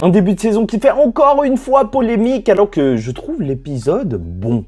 Un début de saison qui fait encore une fois polémique alors que je trouve l'épisode bon.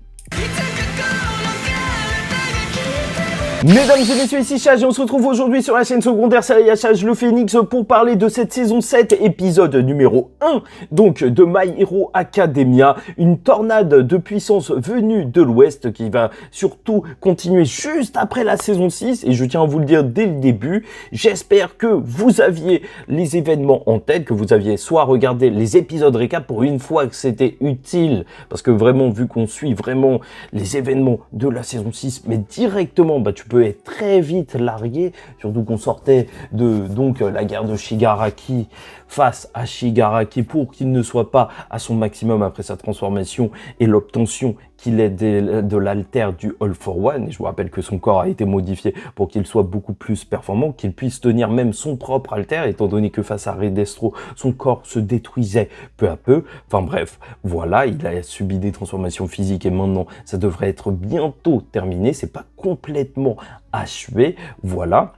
Mesdames et messieurs, ici Chage et on se retrouve aujourd'hui sur la chaîne secondaire Série Chage le Phénix pour parler de cette saison 7, épisode numéro 1, donc de My Hero Academia, une tornade de puissance venue de l'Ouest qui va surtout continuer juste après la saison 6 et je tiens à vous le dire dès le début, j'espère que vous aviez les événements en tête, que vous aviez soit regardé les épisodes récap pour une fois que c'était utile, parce que vraiment vu qu'on suit vraiment les événements de la saison 6, mais directement, tu peux être très vite largué, surtout qu'on sortait de donc la guerre de Shigaraki face à Shigaraki pour qu'il ne soit pas à son maximum après sa transformation et l'obtention qu'il ait de l'alter du All for One. Et je vous rappelle que son corps a été modifié pour qu'il soit beaucoup plus performant, qu'il puisse tenir même son propre alter, étant donné que face à Redestro, son corps se détruisait peu à peu. Enfin bref, voilà, il a subi des transformations physiques et maintenant ça devrait être bientôt terminé. C'est pas complètement achevé, voilà.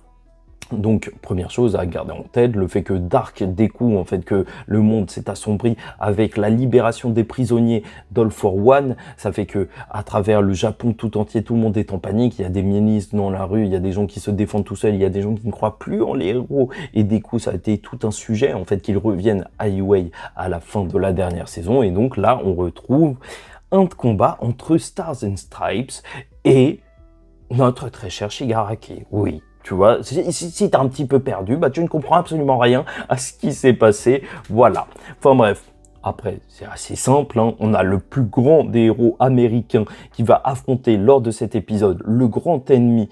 Donc, première chose à garder en tête, le fait que Dark découvre, en fait, que le monde s'est assombri avec la libération des prisonniers d'All for One. Ça fait que, à travers le Japon tout entier, tout le monde est en panique. Il y a des ministres dans la rue, il y a des gens qui se défendent tout seuls, il y a des gens qui ne croient plus en les héros. Et du coup, ça a été tout un sujet, en fait, qu'ils reviennent à Iway à la fin de la dernière saison. Et donc là, on retrouve un combat entre Stars and Stripes et notre très cher Shigaraki. Oui. Tu vois, si t'es un petit peu perdu, tu ne comprends absolument rien à ce qui s'est passé. Voilà. Enfin bref. Après, c'est assez simple, hein. On a le plus grand des héros américains qui va affronter lors de cet épisode le grand ennemi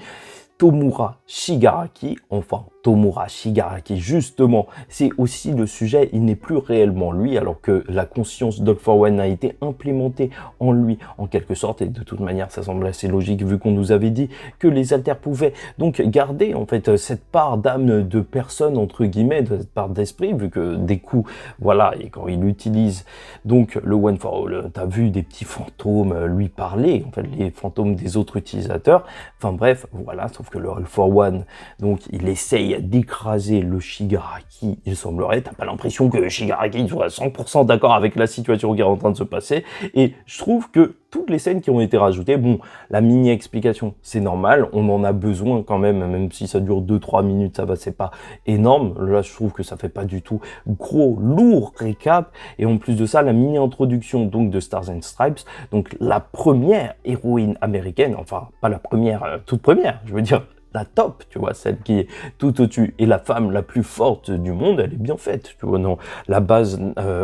Tomura Shigaraki. Enfin, Tomura Shigaraki, justement, c'est aussi le sujet, il n'est plus réellement lui, alors que la conscience d'All for One a été implémentée en lui, en quelque sorte, et de toute manière, ça semble assez logique, vu qu'on nous avait dit que les alters pouvaient donc garder, en fait, cette part d'âme de personne, entre guillemets, de cette part d'esprit, vu que des coups, voilà, et quand il utilise donc le One for All, t'as vu des petits fantômes lui parler, en fait, les fantômes des autres utilisateurs, enfin bref, voilà, sauf que le All for One, donc, il essaye d'écraser le Shigaraki, il semblerait, t'as pas l'impression que Shigaraki soit 100% d'accord avec la situation qui est en train de se passer, et je trouve que toutes les scènes qui ont été rajoutées, bon, la mini-explication, c'est normal, on en a besoin quand même si ça dure 2-3 minutes, ça va, c'est pas énorme, là je trouve que ça fait pas du tout gros, lourd récap, et en plus de ça, la mini-introduction donc de Stars and Stripes, donc la première héroïne américaine, enfin, pas la première, toute première, je veux dire, la top, tu vois, celle qui est tout au-dessus, et la femme la plus forte du monde, elle est bien faite, tu vois, non, la base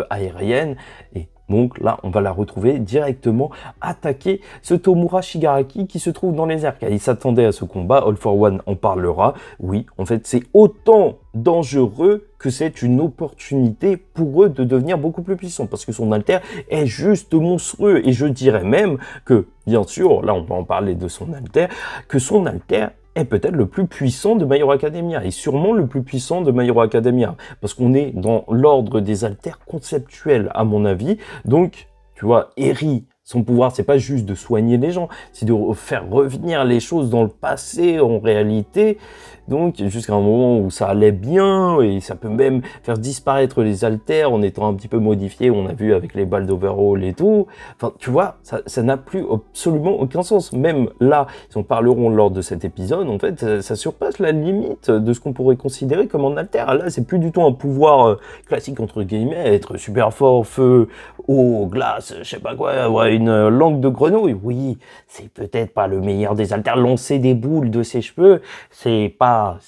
aérienne, et donc là, on va la retrouver directement attaquer ce Tomura Shigaraki qui se trouve dans les airs, car il s'attendait à ce combat, All for One en parlera, oui, en fait, c'est autant dangereux que c'est une opportunité pour eux de devenir beaucoup plus puissants, parce que son alter est juste monstrueux, et je dirais même que, bien sûr, là on va en parler de son alter, que son alter est peut-être le plus puissant de My Hero Academia, et sûrement le plus puissant de My Hero Academia, parce qu'on est dans l'ordre des alters conceptuels, à mon avis. Donc, tu vois, Eri, son pouvoir, c'est pas juste de soigner les gens, c'est de faire revenir les choses dans le passé, en réalité, donc jusqu'à un moment où ça allait bien, et ça peut même faire disparaître les alters en étant un petit peu modifié, on a vu avec les balles d'overhaul et tout, enfin, tu vois, ça n'a plus absolument aucun sens, même là, ils en parleront lors de cet épisode, en fait, ça surpasse la limite de ce qu'on pourrait considérer comme un alter, là, c'est plus du tout un pouvoir classique, entre guillemets, être super fort, feu, eau, glace, je sais pas quoi, ouais, une langue de grenouille, oui, c'est peut-être pas le meilleur des alters, lancer des boules de ses cheveux, c'est pas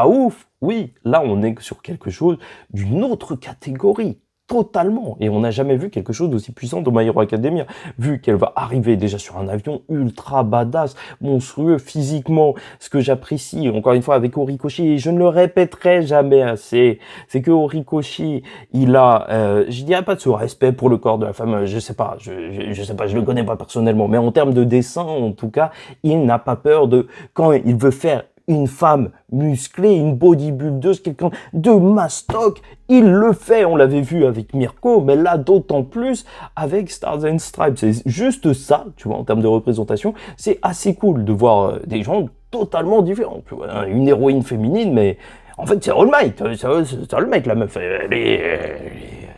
ouf. Oui, là, on est sur quelque chose d'une autre catégorie, totalement. Et on n'a jamais vu quelque chose d'aussi puissant dans My Hero Academia. Vu qu'elle va arriver déjà sur un avion ultra badass, monstrueux physiquement, ce que j'apprécie, encore une fois, avec Horikoshi, et je ne le répéterai jamais assez, c'est que Horikoshi, il a, je dirais pas de ce respect pour le corps de la femme, je sais pas, je le connais pas personnellement, mais en termes de dessin, en tout cas, il n'a pas peur de, quand il veut faire une femme musclée, une bodybuildeuse, quelqu'un de mastoc, il le fait, on l'avait vu avec Mirko, mais là d'autant plus avec Stars and Stripes, c'est juste ça, tu vois, en termes de représentation, c'est assez cool de voir des gens totalement différents, tu vois, une héroïne féminine, mais en fait c'est All Might, c'est All Might la meuf, elle est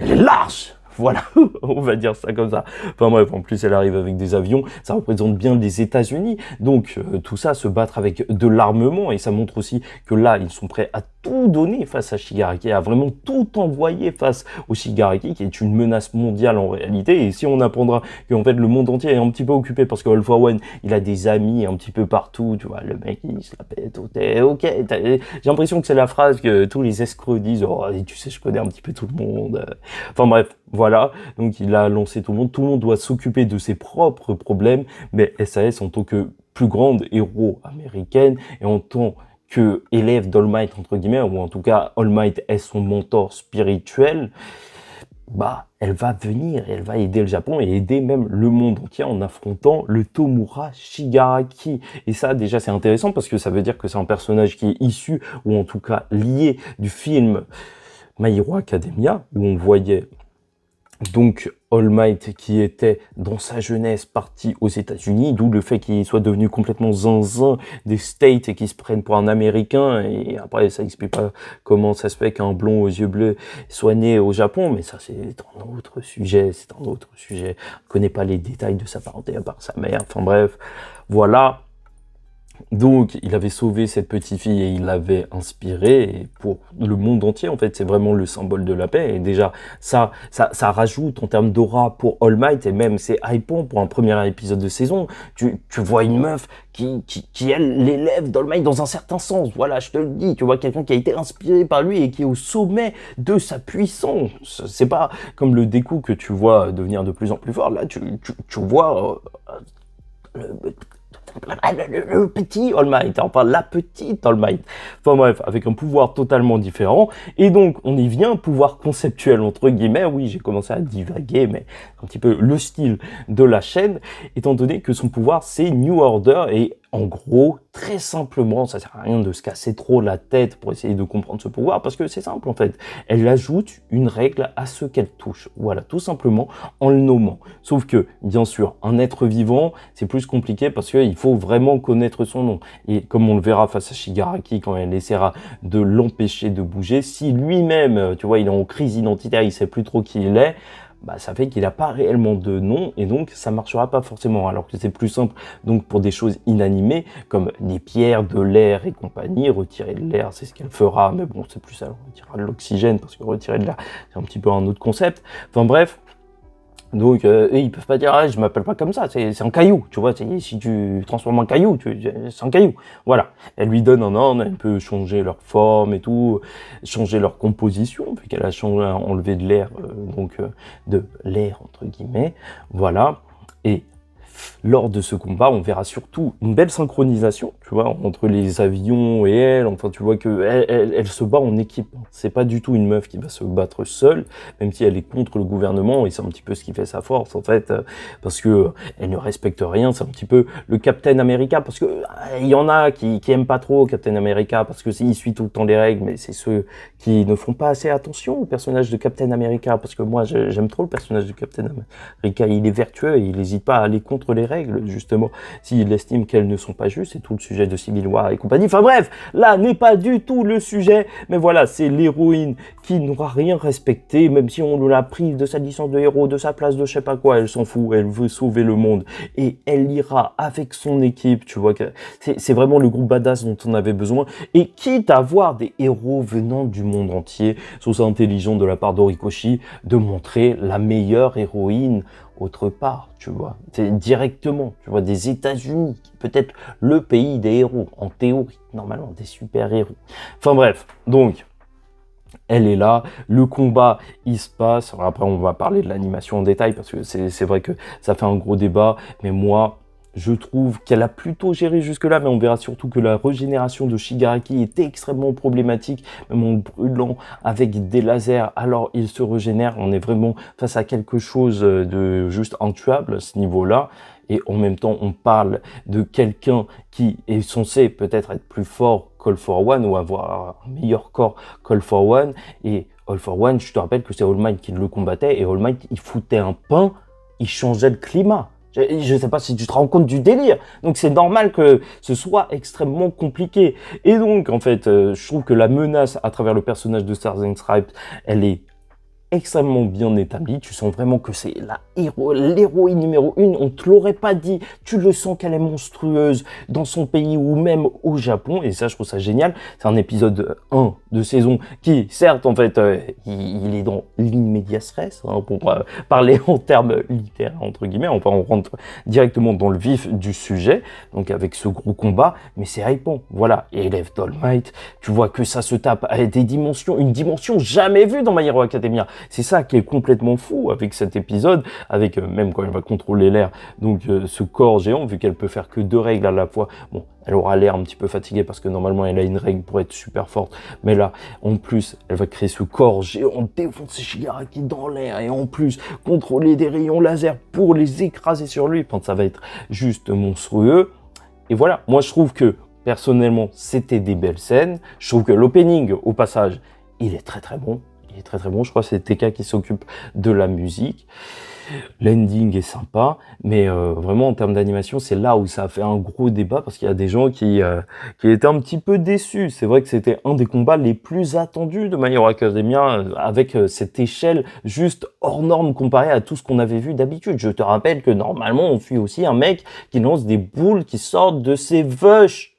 elle est large. Voilà, on va dire ça comme ça. Enfin bref, en plus elle arrive avec des avions, ça représente bien les États-Unis. Donc tout ça, se battre avec de l'armement, et ça montre aussi que là, ils sont prêts à tout donner face à Shigaraki, à vraiment tout envoyer face au Shigaraki, qui est une menace mondiale en réalité. Et si on apprendra qu'en fait le monde entier est un petit peu occupé parce que All for One, il a des amis un petit peu partout, tu vois, le mec il se la pète, ok, j'ai l'impression que c'est la phrase que tous les escrocs disent, oh tu sais, je connais un petit peu tout le monde. Enfin bref, voilà, donc il a lancé tout le monde doit s'occuper de ses propres problèmes, mais SAS en tant que plus grande héros américaine et en tant que élève d'All Might entre guillemets, ou en tout cas All Might est son mentor spirituel, bah elle va venir, elle va aider le Japon et aider même le monde entier en affrontant le Tomura Shigaraki. Et ça déjà c'est intéressant parce que ça veut dire que c'est un personnage qui est issu, ou en tout cas lié, du film My Hero Academia, où on voyait donc All Might qui était dans sa jeunesse parti aux États-Unis, d'où le fait qu'il soit devenu complètement zinzin des States et qu'il se prenne pour un Américain. Et après ça explique pas comment ça se fait qu'un blond aux yeux bleus soit né au Japon, mais ça c'est un autre sujet, On connaît pas les détails de sa parenté à part sa mère, enfin bref, voilà. Donc, il avait sauvé cette petite fille et il l'avait inspirée, et pour le monde entier, en fait, c'est vraiment le symbole de la paix. Et déjà, ça rajoute en termes d'aura pour All Might, et même c'est hypant pour un premier épisode de saison. Tu vois une meuf qui elle, l'élève d'All Might dans un certain sens. Voilà, je te le dis. Tu vois quelqu'un qui a été inspiré par lui et qui est au sommet de sa puissance. C'est pas comme le Deku que tu vois devenir de plus en plus fort. Là, tu vois le petit All Might, enfin la petite All Might. Enfin bref, avec un pouvoir totalement différent. Et donc, on y vient, pouvoir conceptuel entre guillemets. Oui, j'ai commencé à divaguer, mais un petit peu le style de la chaîne, étant donné que son pouvoir, c'est New Order. Et en gros, très simplement, ça sert à rien de se casser trop la tête pour essayer de comprendre ce pouvoir, parce que c'est simple en fait. Elle ajoute une règle à ce qu'elle touche. Voilà, tout simplement en le nommant. Sauf que, bien sûr, un être vivant, c'est plus compliqué parce qu'il faut vraiment connaître son nom. Et comme on le verra face à Shigaraki, quand elle essaiera de l'empêcher de bouger, si lui-même, tu vois, il est en crise identitaire, il sait plus trop qui il est, bah, ça fait qu'il n'a pas réellement de nom, et donc ça marchera pas forcément, alors que c'est plus simple donc pour des choses inanimées comme des pierres, de l'air et compagnie. Retirer de l'air, c'est ce qu'elle fera, mais bon, c'est plus ça, on retirera de l'oxygène, parce que retirer de l'air, c'est un petit peu un autre concept. Enfin bref, donc ils peuvent pas dire, ah, je m'appelle pas comme ça, c'est un caillou, tu vois, si tu transformes un caillou, c'est un caillou. Voilà, elle lui donne un ordre, elle peut changer leur forme et tout, changer leur composition, vu qu'elle a enlevé de l'air, de l'air entre guillemets, voilà. Et lors de ce combat, on verra surtout une belle synchronisation, tu vois, entre les avions et elle. Enfin, tu vois que elle se bat en équipe. C'est pas du tout une meuf qui va se battre seule, même si elle est contre le gouvernement, et c'est un petit peu ce qui fait sa force, en fait, parce que elle ne respecte rien. C'est un petit peu le Captain America, parce que il y en a qui aiment pas trop Captain America, parce que il suit tout le temps les règles, mais c'est ceux qui ne font pas assez attention au personnage de Captain America, parce que moi, j'aime trop le personnage de Captain America. Il est vertueux et il n'hésite pas à aller contre les règles, justement, s'il estime qu'elles ne sont pas justes. C'est tout le sujet de Civil War et compagnie. Enfin bref, là n'est pas du tout le sujet, mais voilà, c'est l'héroïne qui n'aura rien respecté, même si on la prive de sa licence de héros, de sa place de je sais pas quoi, elle s'en fout, elle veut sauver le monde, et elle ira avec son équipe, tu vois, que c'est vraiment le groupe badass dont on avait besoin, et quitte à voir des héros venant du monde entier, c'est intelligent de la part d'Horikoshi de montrer la meilleure héroïne autre part, tu vois, c'est directement, tu vois, des États-Unis, peut-être le pays des héros, en théorie, normalement, des super-héros. Enfin bref, donc, elle est là, le combat, il se passe. Alors après, on va parler de l'animation en détail, parce que c'est vrai que ça fait un gros débat, mais moi, je trouve qu'elle a plutôt géré jusque-là, mais on verra surtout que la régénération de Shigaraki était extrêmement problématique, même en brûlant avec des lasers, alors il se régénère. On est vraiment face à quelque chose de juste intuable à ce niveau-là. Et en même temps, on parle de quelqu'un qui est censé peut-être être plus fort qu'All for One, ou avoir un meilleur corps qu'All for One. Et All for One, je te rappelle que c'est All Might qui le combattait, et All Might, il foutait un pain, il changeait le climat. Je ne sais pas si tu te rends compte du délire. Donc c'est normal que ce soit extrêmement compliqué. Et donc, en fait, je trouve que la menace à travers le personnage de Stars and Stripes, elle est extrêmement bien établie. Tu sens vraiment que c'est l'héroïne numéro 1. On te l'aurait pas dit. Tu le sens qu'elle est monstrueuse dans son pays ou même au Japon. Et ça, je trouve ça génial. C'est un épisode 1 de saison qui, certes, en fait, il est dans l'immédiat stress, hein, pour parler en termes littéraires, entre guillemets. Enfin, on rentre directement dans le vif du sujet. Donc, avec ce gros combat. Mais c'est hypant. Voilà. Et Elef All Might, tu vois que ça se tape à des dimensions, une dimension jamais vue dans My Hero Academia. C'est ça qui est complètement fou avec cet épisode, avec même quand elle va contrôler l'air, donc ce corps géant, vu qu'elle peut faire que 2 règles à la fois. Bon, elle aura l'air un petit peu fatiguée parce que normalement elle a une règle pour être super forte, mais là, en plus, elle va créer ce corps géant, défoncer Shigaraki dans l'air et en plus contrôler des rayons laser pour les écraser sur lui. Enfin, ça va être juste monstrueux. Et voilà, moi je trouve que personnellement, c'était des belles scènes. Je trouve que l'opening, au passage, il est très très bon. Il est très très bon. Je crois que c'est TK qui s'occupe de la musique. L'ending est sympa, mais vraiment en termes d'animation, c'est là où ça a fait un gros débat parce qu'il y a des gens qui étaient un petit peu déçus. C'est vrai que c'était un des combats les plus attendus de My Hero Academia avec cette échelle juste hors norme comparée à tout ce qu'on avait vu d'habitude. Je te rappelle que normalement, on suit aussi un mec qui lance des boules qui sortent de ses veuches.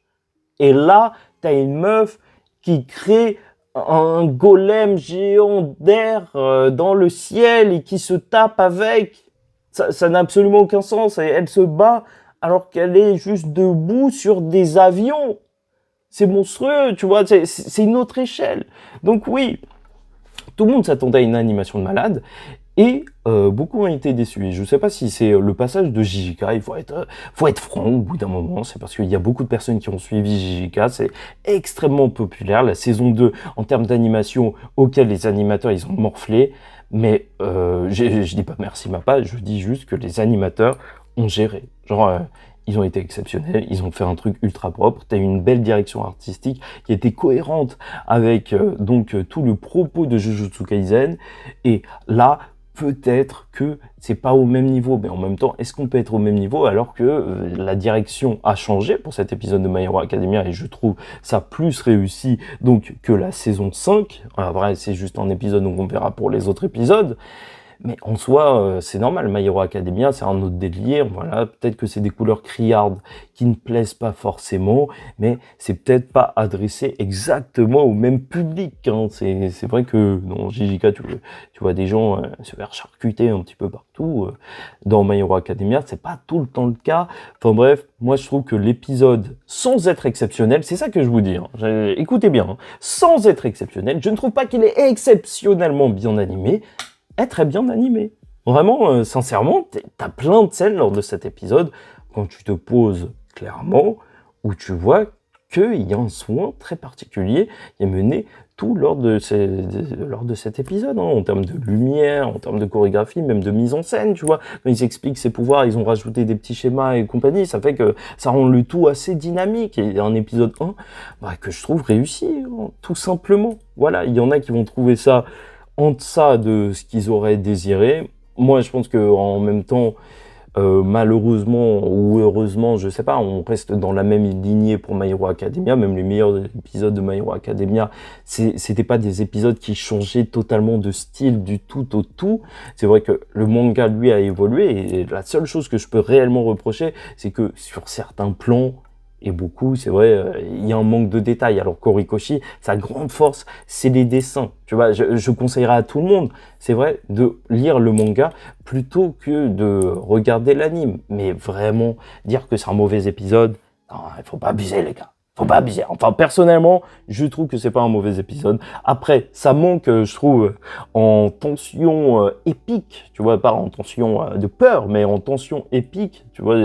Et là, t'as une meuf qui crée un golem géant d'air dans le ciel et qui se tape avec. Ça n'a absolument aucun sens. Et elle se bat alors qu'elle est juste debout sur des avions. C'est monstrueux, tu vois, c'est une autre échelle. Donc oui, tout le monde s'attendait à une animation de malade. Et beaucoup ont été déçus. Et je ne sais pas si c'est le passage de JJK, il faut être franc au bout d'un moment, c'est parce qu'il y a beaucoup de personnes qui ont suivi JJK, c'est extrêmement populaire. La saison 2, en termes d'animation, auquel les animateurs, ils ont morflé, mais je dis pas merci ma page, je dis juste que les animateurs ont géré. Genre, ils ont été exceptionnels, ils ont fait un truc ultra propre, t'as eu une belle direction artistique qui était cohérente avec donc tout le propos de Jujutsu Kaisen, et là, peut-être que c'est pas au même niveau, mais en même temps, est-ce qu'on peut être au même niveau alors que la direction a changé pour cet épisode de My Hero Academia et je trouve ça plus réussi donc que la saison 5. Alors, vrai, c'est juste un épisode, donc on verra pour les autres épisodes. Mais en soi, c'est normal, My Hero Academia, c'est un autre délire, voilà, peut-être que c'est des couleurs criardes qui ne plaisent pas forcément, mais c'est peut-être pas adressé exactement au même public, hein. C'est vrai que dans JJK, tu vois des gens se faire charcuter un petit peu partout, dans My Hero Academia, c'est pas tout le temps le cas. Enfin bref, moi je trouve que l'épisode, sans être exceptionnel, c'est ça que je vous dis, hein, écoutez bien, hein, sans être exceptionnel, je ne trouve pas qu'il est exceptionnellement bien animé, est très bien animé. Vraiment, sincèrement, t'as plein de scènes lors de cet épisode, quand tu te poses clairement, où tu vois qu'il y a un soin très particulier qui est mené tout lors de cet épisode, hein, en termes de lumière, en termes de chorégraphie, même de mise en scène, tu vois. Quand ils expliquent ses pouvoirs, ils ont rajouté des petits schémas et compagnie, ça fait que ça rend le tout assez dynamique. Et un épisode 1, que je trouve réussi, hein, tout simplement. Voilà, il y en a qui vont trouver ça en deçà de ce qu'ils auraient désiré. Moi, je pense que en même temps, malheureusement ou heureusement, je sais pas, on reste dans la même lignée pour My Hero Academia. Même les meilleurs épisodes de My Hero Academia, c'était pas des épisodes qui changeaient totalement de style du tout au tout. C'est vrai que le manga, lui, a évolué et la seule chose que je peux réellement reprocher, c'est que sur certains plans, et beaucoup, c'est vrai, il y a un manque de détails. Alors Horikoshi, sa grande force, c'est les dessins. Tu vois, je conseillerais à tout le monde, c'est vrai, de lire le manga plutôt que de regarder l'anime. Mais vraiment, dire que c'est un mauvais épisode, non, il faut pas abuser les gars. Faut pas abuser. Enfin, personnellement, je trouve que c'est pas un mauvais épisode. Après, ça manque, je trouve, en tension épique. Tu vois, pas en tension de peur, mais en tension épique. Tu vois,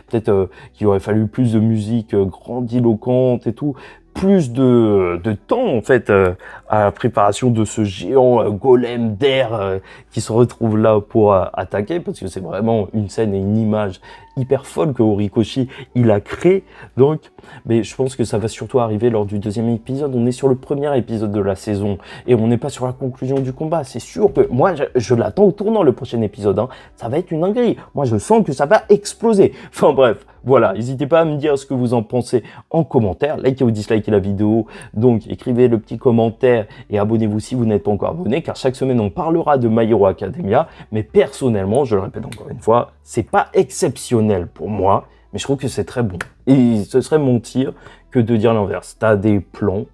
peut-être qu'il aurait fallu plus de musique grandiloquente et tout. Plus de temps, en fait, à la préparation de ce géant golem d'air qui se retrouve là pour attaquer, parce que c'est vraiment une scène et une image hyper folle que Horikoshi, il a créé. Donc, mais je pense que ça va surtout arriver lors du deuxième épisode. On est sur le premier épisode de la saison et on n'est pas sur la conclusion du combat. C'est sûr que moi, je l'attends au tournant le prochain épisode, hein. Ça va être une dinguerie. Moi, je sens que ça va exploser. Enfin bref, voilà. N'hésitez pas à me dire ce que vous en pensez en commentaire. Likez ou dislikez la vidéo. Donc, écrivez le petit commentaire commentaire et abonnez-vous si vous n'êtes pas encore abonné, car chaque semaine on parlera de My Hero Academia, mais personnellement, je le répète encore une fois, c'est pas exceptionnel pour moi, mais je trouve que c'est très bon. Et ce serait mentir que de dire l'inverse. T'as des plans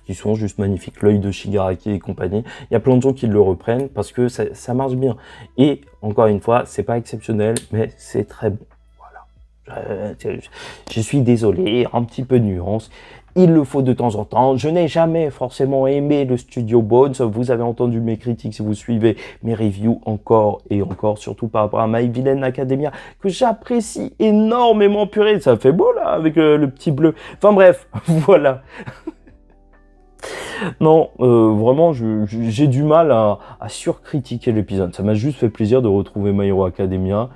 qui sont juste magnifiques, l'œil de Shigaraki et compagnie. Il y a plein de gens qui le reprennent parce que ça marche bien. Et encore une fois, c'est pas exceptionnel, mais c'est très bon. Voilà. Je suis désolé, un petit peu de nuance. Il le faut de temps en temps. Je n'ai jamais forcément aimé le Studio Bones. Vous avez entendu mes critiques si vous suivez mes reviews encore et encore, surtout par rapport à My Villain Academia, que j'apprécie énormément. Purée, ça fait beau là, avec le petit bleu. Enfin bref, voilà. Non, vraiment, j'ai du mal à surcritiquer l'épisode. Ça m'a juste fait plaisir de retrouver My Hero Academia.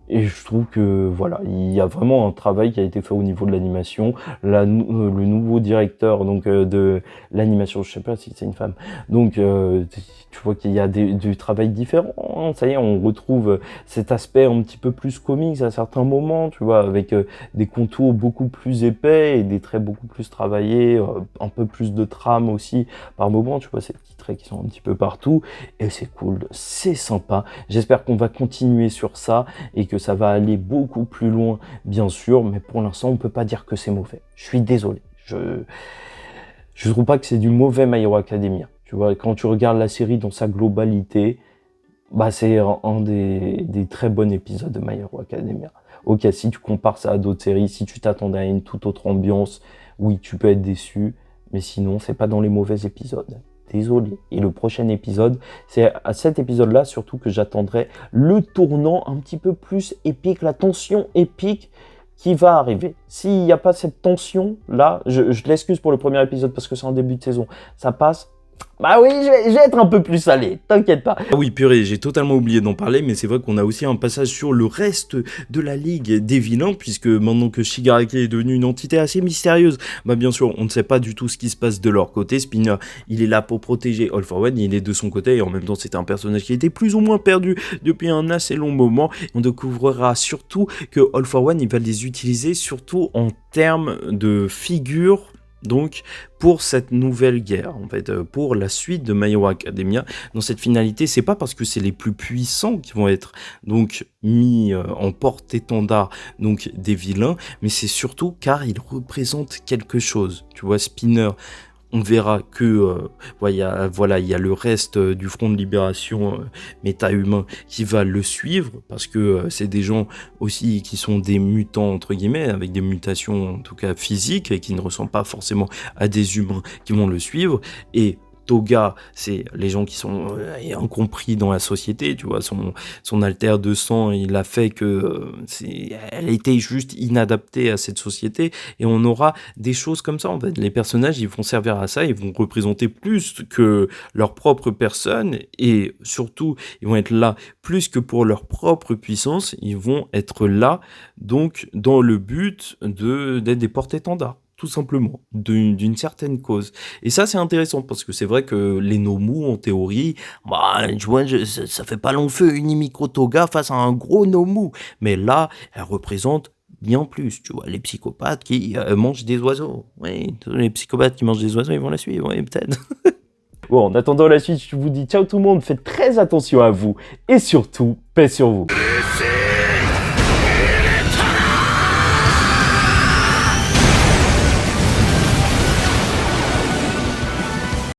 Et je trouve que, voilà, il y a vraiment un travail qui a été fait au niveau de l'animation. Le nouveau directeur donc de l'animation, je sais pas si c'est une femme, donc tu vois qu'il y a du travail différent, hein. Ça y est, on retrouve cet aspect un petit peu plus comics à certains moments, tu vois, avec des contours beaucoup plus épais et des traits beaucoup plus travaillés, un peu plus de trame aussi par moment, tu vois, ces petits traits qui sont un petit peu partout, et c'est cool, c'est sympa. J'espère qu'on va continuer sur ça et que ça va aller beaucoup plus loin, bien sûr, mais pour l'instant, on peut pas dire que c'est mauvais. Je suis désolé. Je trouve pas que c'est du mauvais My Hero Academia. Tu vois, quand tu regardes la série dans sa globalité, bah c'est un des très bons épisodes de My Hero Academia. Ok, si tu compares ça à d'autres séries, si tu t'attendais à une toute autre ambiance, oui, tu peux être déçu, mais sinon, c'est pas dans les mauvais épisodes. Désolé. Et le prochain épisode, c'est à cet épisode-là surtout que j'attendrai le tournant un petit peu plus épique, la tension épique qui va arriver. S'il n'y a pas cette tension-là, je l'excuse pour le premier épisode parce que c'est en début de saison, ça passe. Bah oui, je vais être un peu plus salé, t'inquiète pas. Ah oui, purée, j'ai totalement oublié d'en parler, mais c'est vrai qu'on a aussi un passage sur le reste de la Ligue des vilains, puisque maintenant que Shigaraki est devenu une entité assez mystérieuse, bah bien sûr, on ne sait pas du tout ce qui se passe de leur côté. Spinner, il est là pour protéger All for One, il est de son côté, et en même temps, c'était un personnage qui était plus ou moins perdu depuis un assez long moment. On découvrira surtout que All for One, il va les utiliser surtout en termes de figures, donc pour cette nouvelle guerre, en fait, pour la suite de My Hero Academia, dans cette finalité, c'est pas parce que c'est les plus puissants qui vont être donc mis en porte-étendard donc des vilains, mais c'est surtout car ils représentent quelque chose. Tu vois, Spinner, on verra que il y a le reste du front de libération méta-humain qui va le suivre, parce que c'est des gens aussi qui sont des mutants entre guillemets, avec des mutations en tout cas physiques et qui ne ressemblent pas forcément à des humains qui vont le suivre. Et Toga, c'est les gens qui sont incompris dans la société, tu vois, son alter de sang, il a fait que elle était juste inadaptée à cette société, et on aura des choses comme ça, en fait. Les personnages, ils vont servir à ça, ils vont représenter plus que leur propre personne, et surtout, ils vont être là plus que pour leur propre puissance, ils vont être là, donc, dans le but d'être des porte-étendards, tout simplement, d'une certaine cause. Et ça, c'est intéressant, parce que c'est vrai que les Nomu, en théorie, bah, tu vois, ça fait pas long feu, une Micro Toga face à un gros Nomu. Mais là, elle représente bien plus, tu vois, les psychopathes qui mangent des oiseaux. Oui, les psychopathes qui mangent des oiseaux, ils vont la suivre, oui, peut-être. Bon, en attendant la suite, je vous dis ciao tout le monde, faites très attention à vous, et surtout, paix sur vous.